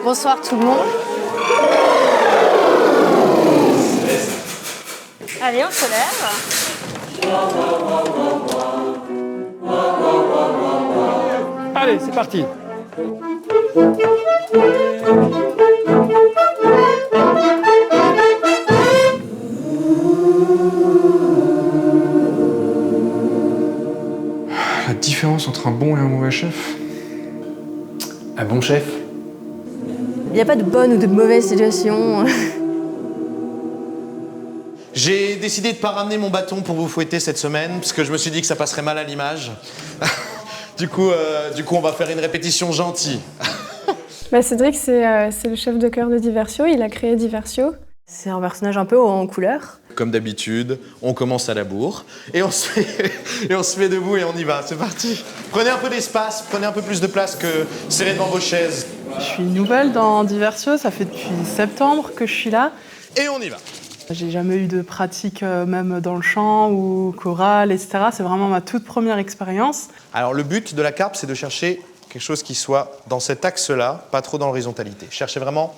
Bonsoir tout le monde. Allez, on se lève. Allez, c'est parti. La différence entre un bon et un mauvais chef? Un bon chef? Il n'y a pas de bonne ou de mauvaise situation. J'ai décidé de ne pas ramener mon bâton pour vous fouetter cette semaine, parce que je me suis dit que ça passerait mal à l'image. Du coup, on va faire une répétition gentille. Cédric, c'est le chef de chœur de Diversio, il a créé Diversio. C'est un personnage un peu en couleur. Comme d'habitude, on commence à la bourre, et on se met debout et on y va, c'est parti. Prenez un peu d'espace, prenez un peu plus de place que serrez devant vos chaises. Je suis nouvelle dans Diversio, ça fait depuis septembre que je suis là. Et on y va. J'ai jamais eu de pratique même dans le chant ou chorale, etc. C'est vraiment ma toute première expérience. Alors le but de la carpe, c'est de chercher quelque chose qui soit dans cet axe-là, pas trop dans l'horizontalité. Cherchez vraiment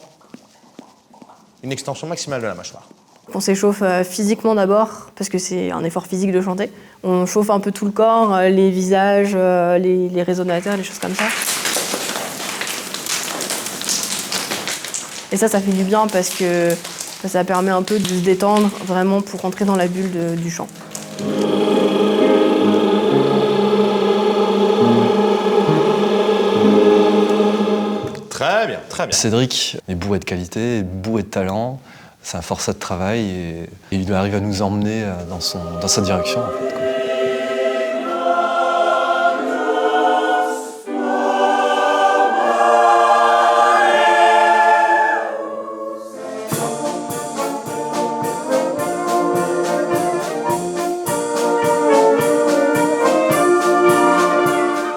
une extension maximale de la mâchoire. On s'échauffe physiquement d'abord, parce que c'est un effort physique de chanter. On chauffe un peu tout le corps, les visages, les résonateurs, les choses comme ça. Et ça fait du bien parce que ça permet un peu de se détendre vraiment pour rentrer dans la bulle du chant. Très bien, très bien. Cédric est bourré de qualité, bourré de talent. C'est un forçat de travail et il arrive à nous emmener dans sa direction. En fait, quoi.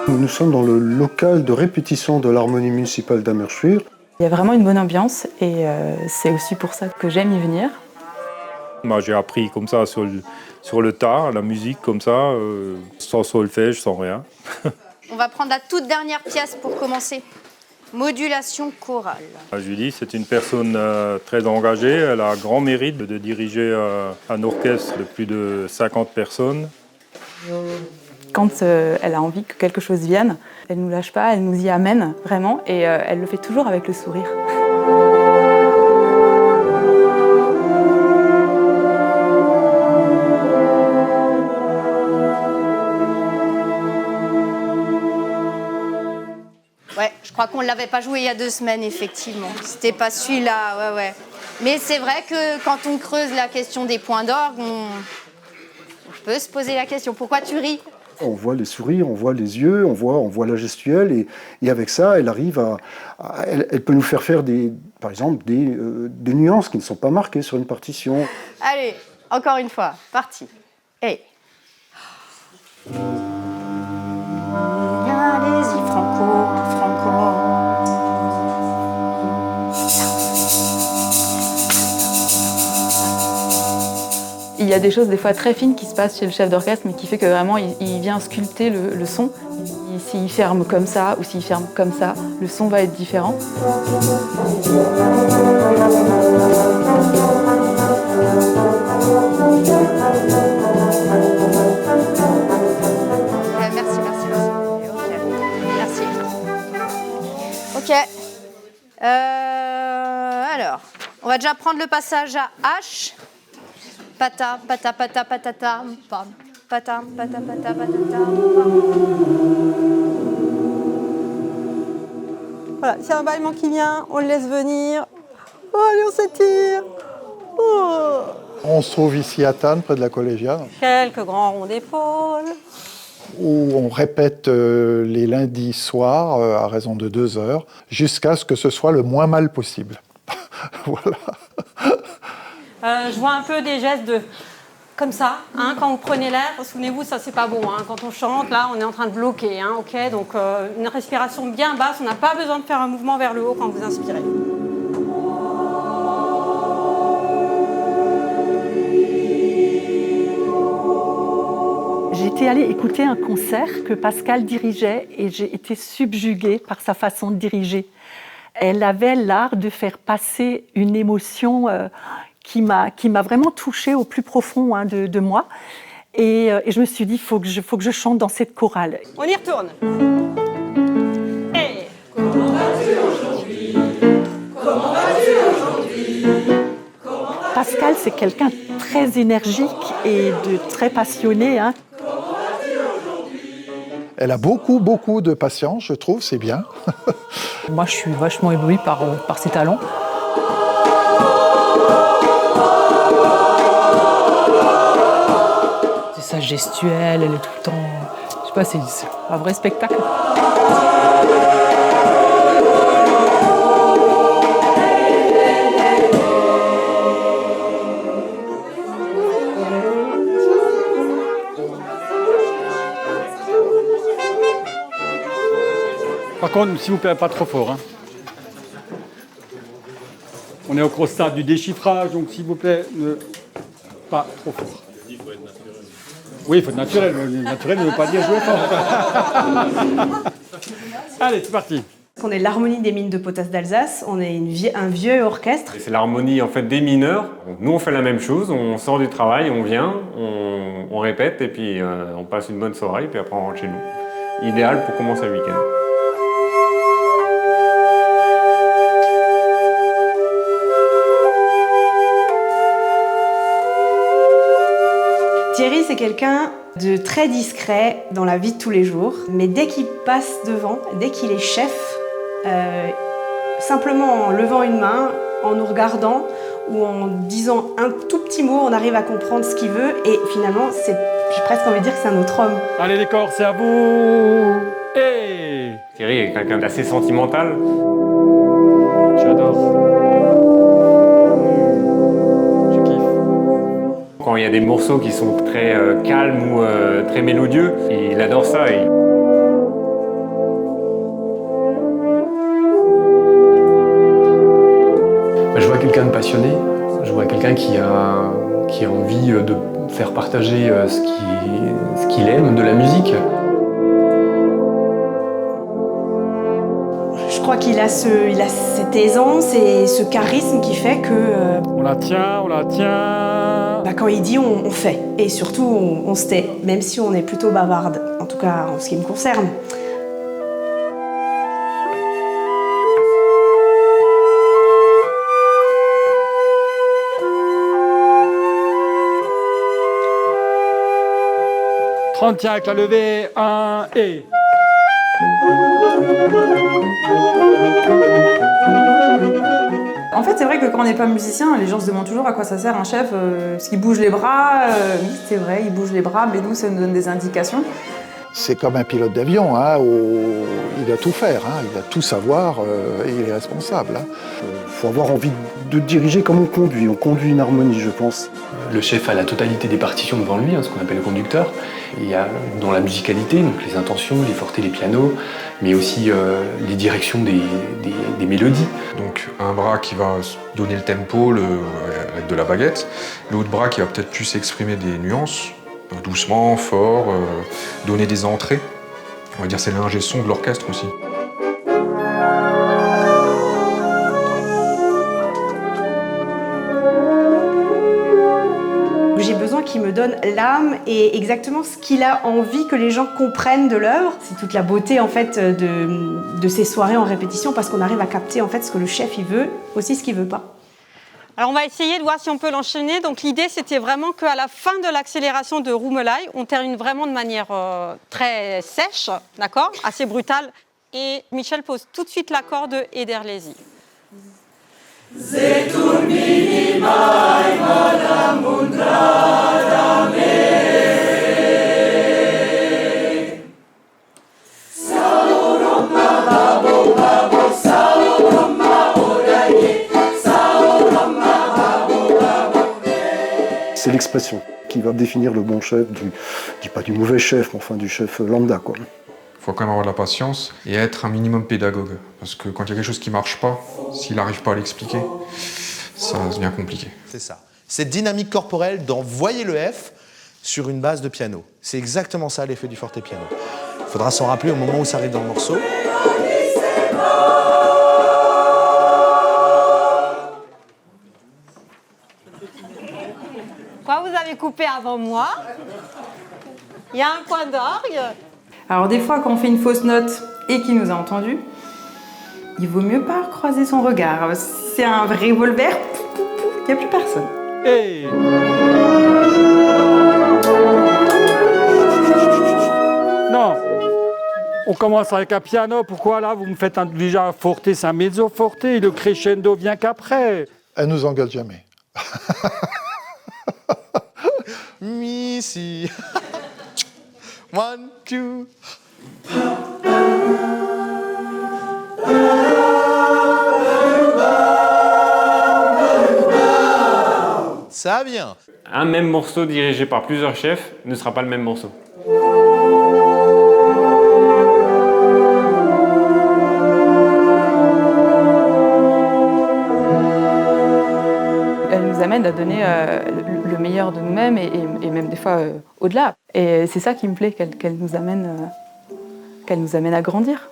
Nous sommes dans le local de répétition de l'harmonie municipale d'Amersfoort. Il y a vraiment une bonne ambiance et c'est aussi pour ça que j'aime y venir. Moi, j'ai appris comme ça sur le tas, la musique comme ça, sans solfège, sans rien. On va prendre la toute dernière pièce pour commencer. Modulation chorale. Julie, c'est une personne très engagée. Elle a grand mérite de diriger un orchestre de plus de 50 personnes. Quand elle a envie que quelque chose vienne, elle ne nous lâche pas, elle nous y amène vraiment et elle le fait toujours avec le sourire. Ouais, je crois qu'on ne l'avait pas joué il y a 2 semaines, effectivement. C'était pas celui-là, ouais. Mais c'est vrai que quand on creuse la question des points d'orgue, on peut se poser la question. Pourquoi tu ris ? On voit les sourires, on voit les yeux, on voit la gestuelle et avec ça, elle arrive elle peut nous faire par exemple, des nuances qui ne sont pas marquées sur une partition. Allez, encore une fois, parti. Hey. Allez-y, Franco. Il y a des choses des fois très fines qui se passent chez le chef d'orchestre, mais qui fait que vraiment il vient sculpter le son. S'il ferme comme ça ou s'il ferme comme ça, le son va être différent. Merci. Ok. Alors, on va déjà prendre le passage à H. Pata, pata, pata, patata, pam. Pata, pata, pata, patata, pam. Voilà, c'est un bâillement qui vient, on le laisse venir. Oh, allez, on s'étire. Oh. On se trouve ici à Tannes, près de la collégiale. Quelques grands ronds d'épaule. Où on répète les lundis soirs à raison de 2 heures, jusqu'à ce que ce soit le moins mal possible. Voilà. Je vois un peu des gestes comme ça, hein, quand vous prenez l'air, souvenez-vous, ça c'est pas bon, hein, quand on chante, là on est en train de bloquer, hein, ok, donc une respiration bien basse, on n'a pas besoin de faire un mouvement vers le haut quand vous inspirez. J'étais allée écouter un concert que Pascal dirigeait et j'ai été subjuguée par sa façon de diriger. Elle avait l'art de faire passer une émotion qui m'a vraiment touchée au plus profond de moi. Et je me suis dit, faut que je chante dans cette chorale. On y retourne. Hey. Comment vas-tu aujourd'hui? Comment vas-tu aujourd'hui? Pascal, c'est quelqu'un de très énergique et de très passionné. Elle a beaucoup de patience, je trouve, c'est bien. Moi, je suis vachement ébloui par ses talents. C'est sa gestuelle, elle est tout le temps... Je sais pas, c'est un vrai spectacle. Par contre, s'il vous plaît, pas trop fort. Hein. On est au gros stade du déchiffrage, donc s'il vous plaît, pas trop fort. Oui, il faut être naturel. Naturel ne veut pas dire jouer fort. Allez, c'est parti. On est l'harmonie des mines de potasse d'Alsace, on est un vieux orchestre. C'est l'harmonie en fait des mineurs. Nous on fait la même chose, on sort du travail, on vient, on répète et puis on passe une bonne soirée et puis après on rentre chez nous. Idéal pour commencer le week-end. Thierry, c'est quelqu'un de très discret dans la vie de tous les jours, mais dès qu'il passe devant, dès qu'il est chef, simplement en levant une main, en nous regardant ou en disant un tout petit mot, on arrive à comprendre ce qu'il veut et finalement, j'ai presque envie de dire que c'est un autre homme. Allez les corps, c'est à vous. Hey. Thierry est quelqu'un d'assez sentimental. J'adore. Quand il y a des morceaux qui sont très calmes ou très mélodieux, il adore ça. Je vois quelqu'un de passionné, je vois quelqu'un qui a envie de faire partager ce qu'il aime de la musique. Je crois qu'il a cette aisance et ce charisme qui fait que... On la tient. Quand il dit, on fait. Et surtout, on se tait, même si on est plutôt bavarde, en tout cas en ce qui me concerne. Tiens avec la levée, 1 et... En fait, c'est vrai que quand on n'est pas musicien, les gens se demandent toujours à quoi ça sert un chef. Est-ce qu'il bouge les bras? Oui, c'est vrai, il bouge les bras, mais nous, ça nous donne des indications. C'est comme un pilote d'avion, hein, il doit tout faire, hein, il doit tout savoir et il est responsable. Il faut avoir envie de diriger comme on conduit une harmonie, je pense. Le chef a la totalité des partitions devant lui, hein, ce qu'on appelle le conducteur. Il y a dans la musicalité, donc les intentions, les fortés, les pianos, mais aussi les directions des mélodies. Donc un bras qui va donner le tempo avec de la baguette, l'autre bras qui va peut-être plus exprimer des nuances, doucement, fort, donner des entrées. On va dire c'est l'ingé son de l'orchestre aussi. J'ai besoin qu'il me donne l'âme et exactement ce qu'il a envie que les gens comprennent de l'œuvre. C'est toute la beauté en fait de ces soirées en répétition parce qu'on arrive à capter en fait ce que le chef il veut, aussi ce qu'il veut pas. Alors on va essayer de voir si on peut l'enchaîner. Donc l'idée c'était vraiment qu'à la fin de l'accélération de Roumelai, on termine vraiment de manière très sèche, d'accord, assez brutale. Et Michel pose tout de suite l'accord de Ederlezi. C'est l'expression qui va définir le bon chef, je dis pas du mauvais chef, mais enfin du chef lambda, quoi. Il faut quand même avoir de la patience et être un minimum pédagogue. Parce que quand il y a quelque chose qui ne marche pas, s'il n'arrive pas à l'expliquer, ça devient compliqué. C'est ça. Cette dynamique corporelle d'envoyer le F sur une base de piano. C'est exactement ça l'effet du forte piano. Il faudra s'en rappeler au moment où ça arrive dans le morceau. coupé avant moi. Il y a un point d'orgue. Alors des fois, quand on fait une fausse note et qu'il nous a entendus, il vaut mieux pas croiser son regard. Si c'est un vrai revolver, il n'y a plus personne. Hey. Non, on commence avec un piano. Pourquoi là, vous me faites déjà un forte, c'est un mezzo forte, et le crescendo vient qu'après. Elle nous engage jamais. Mi, si. 1, 2. Ça vient. Un même morceau dirigé par plusieurs chefs ne sera pas le même morceau. Elle nous amène à donner le meilleur de nous-mêmes et même des fois au-delà. Et c'est ça qui me plaît, qu'elle nous amène à grandir.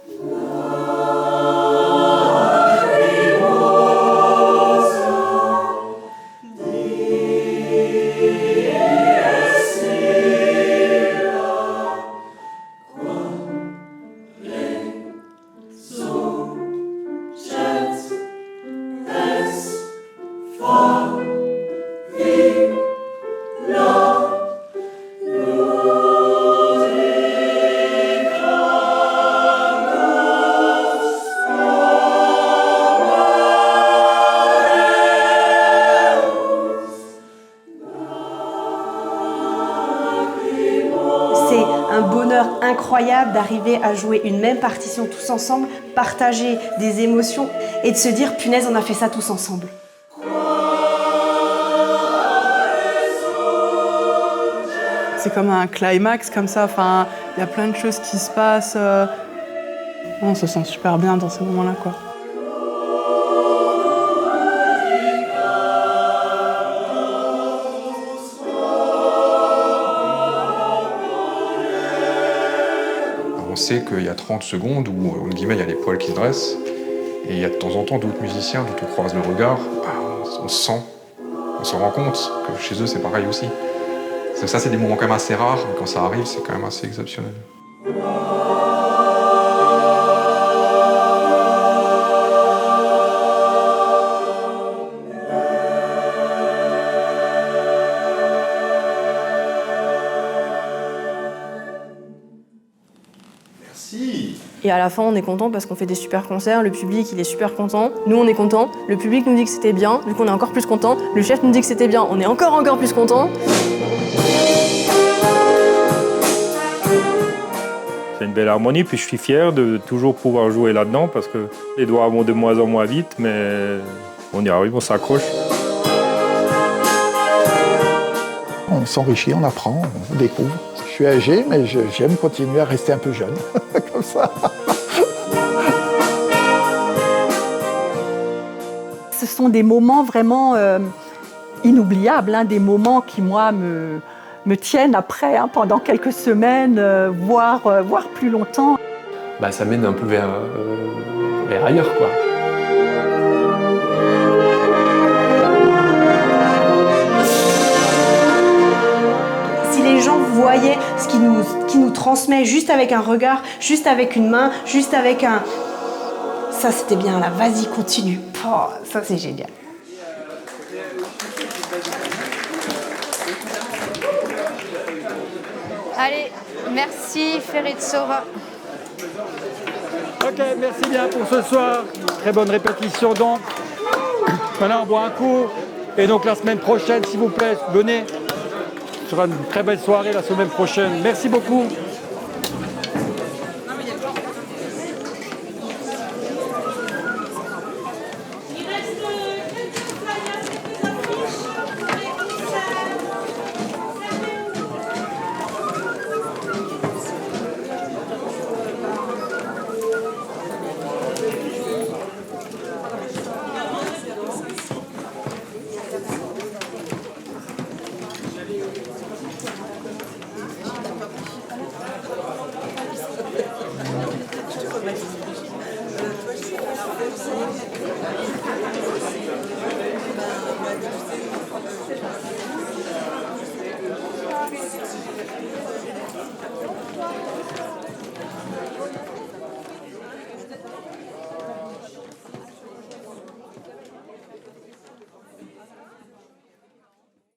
Incroyable d'arriver à jouer une même partition tous ensemble, partager des émotions et de se dire punaise, on a fait ça tous ensemble. C'est comme un climax comme ça, enfin, il y a plein de choses qui se passent. On se sent super bien dans ces moments-là, quoi. On sait qu'il y a 30 secondes où, en guillemets, il y a les poils qui se dressent, et il y a de temps en temps d'autres musiciens dont on croise le regard, on sent, on se rend compte que chez eux c'est pareil aussi. Ça, c'est des moments quand même assez rares, mais quand ça arrive, c'est quand même assez exceptionnel. Et à la fin, on est content parce qu'on fait des super concerts, le public il est super content, nous on est content, le public nous dit que c'était bien, du coup on est encore plus content, le chef nous dit que c'était bien, on est encore plus content. C'est une belle harmonie, puis je suis fier de toujours pouvoir jouer là-dedans parce que les doigts vont de moins en moins vite, mais on y arrive, on s'accroche. On s'enrichit, on apprend, on découvre. Je suis âgé, mais j'aime continuer à rester un peu jeune, comme ça. Ce sont des moments vraiment inoubliables, hein, des moments qui, moi, me tiennent après, hein, pendant quelques semaines, voire plus longtemps. Bah, ça mène un peu vers ailleurs, quoi. Si les gens voyaient ce qui nous transmet juste avec un regard, juste avec une main, juste avec un... Ça, c'était bien, là, vas-y, continue. Oh, ça, c'est génial. Allez, merci Ferritsova. Ok, merci bien pour ce soir. Très bonne répétition donc. Maintenant, on boit un coup. Et donc la semaine prochaine, s'il vous plaît, venez. Ce sera une très belle soirée la semaine prochaine. Merci beaucoup.